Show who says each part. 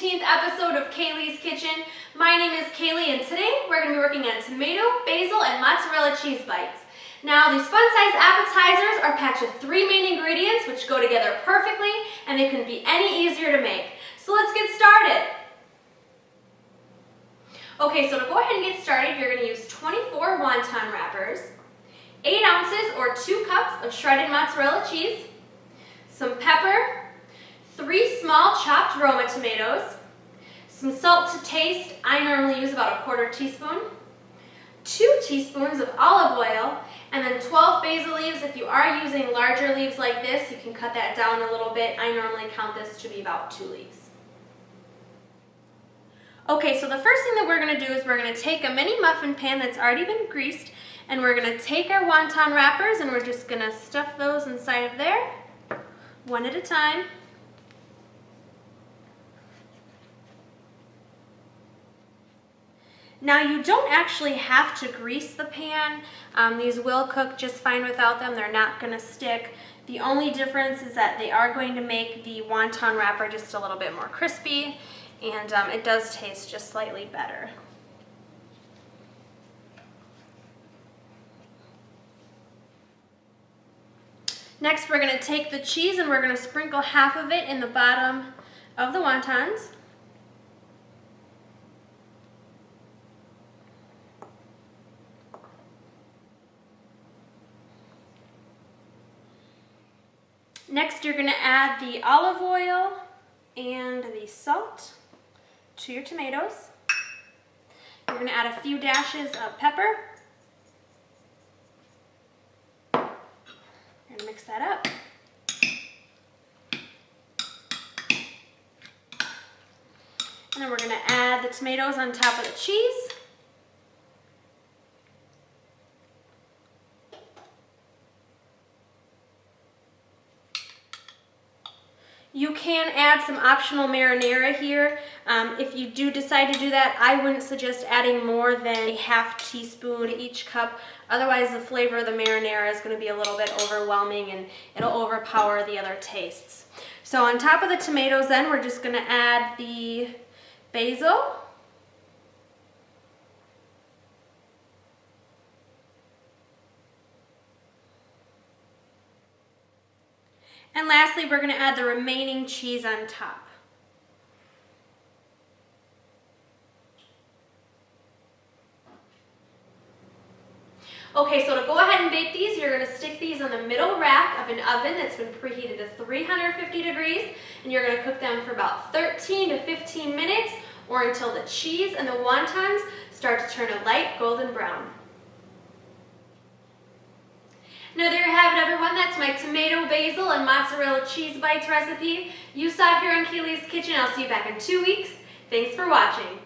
Speaker 1: 16th episode of Kaylee's Kitchen. My name is Kaylee and today we're going to be working on tomato, basil, and mozzarella cheese bites. Now these fun-sized appetizers are packed with 3 main ingredients which go together perfectly and they couldn't be any easier to make. So let's get started. Okay, so to go ahead and get started, you're going to use 24 wonton wrappers, 8 ounces or 2 cups of shredded mozzarella cheese, some pepper, 3 small chopped Roma tomatoes, some salt to taste. I normally use about a 1/4 teaspoon, 2 teaspoons of olive oil, and then 12 basil leaves. If you are using larger leaves like this, you can cut that down a little bit. I normally count this to be about 2 leaves. Okay, so the first thing that we're going to do is we're going to take a mini muffin pan that's already been greased, and we're going to take our wonton wrappers and we're just going to stuff those inside of there, one at a time. Now you don't actually have to grease the pan. These will cook just fine without them. They're not going to stick. The only difference is that they are going to make the wonton wrapper just a little bit more crispy, and it does taste just slightly better. Next we're going to take the cheese and we're going to sprinkle half of it in the bottom of the wontons. Next, you're going to add the olive oil and the salt to your tomatoes. You're going to add a few dashes of pepper. You're going to mix that up. And then we're going to add the tomatoes on top of the cheese. You can add some optional marinara here. If you do decide to do that, I wouldn't suggest adding more than a ½ teaspoon each cup. Otherwise, the flavor of the marinara is going to be a little bit overwhelming and it'll overpower the other tastes. So on top of the tomatoes then, we're just going to add the basil. And lastly, we're going to add the remaining cheese on top. Okay, so to go ahead and bake these, you're going to stick these on the middle rack of an oven that's been preheated to 350 degrees, and you're going to cook them for about 13 to 15 minutes or until the cheese and the wontons start to turn a light golden brown. Now there you have it, everyone. That's my tomato, basil, and mozzarella cheese bites recipe. You saw it here on Kaylee's Kitchen. I'll see you back in 2 weeks. Thanks for watching.